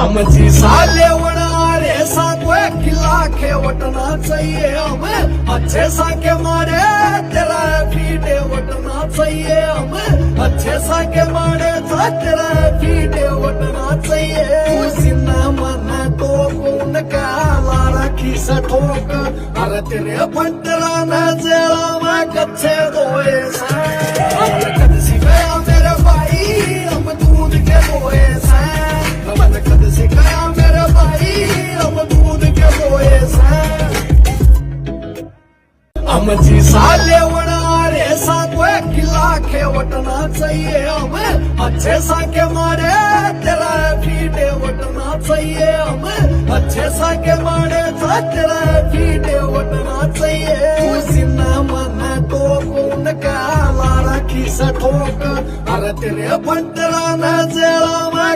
अमजी साले वणारे सातवे खिला के वटना चाहिए हमें अच्छे सा के मारे तेरा फीटे वटना चाहिए हमें अच्छे सा के मारे तेरा फीटे वटना चाहिए सीना मन तो कौन का लारा खीसा ठोक अरे तेरे पंतरा न जरा मैं कच्चे दोए कद सी गया मेरे भाई अब दूध के दोए मन कद सी गया मेरे भाई अब दूध के दोए अमजी साले वणारे सातवे खिला के वटना चाहिए हमें अच्छे सा के मारे तेरा फीटे वटना चाहिए हमें अच्छे सा के मारे तेरा फीटे वटना चाहिए सीना मन तो कौन का लारा खीसा ठोक अरे तेरे पंतरा न जरा मैं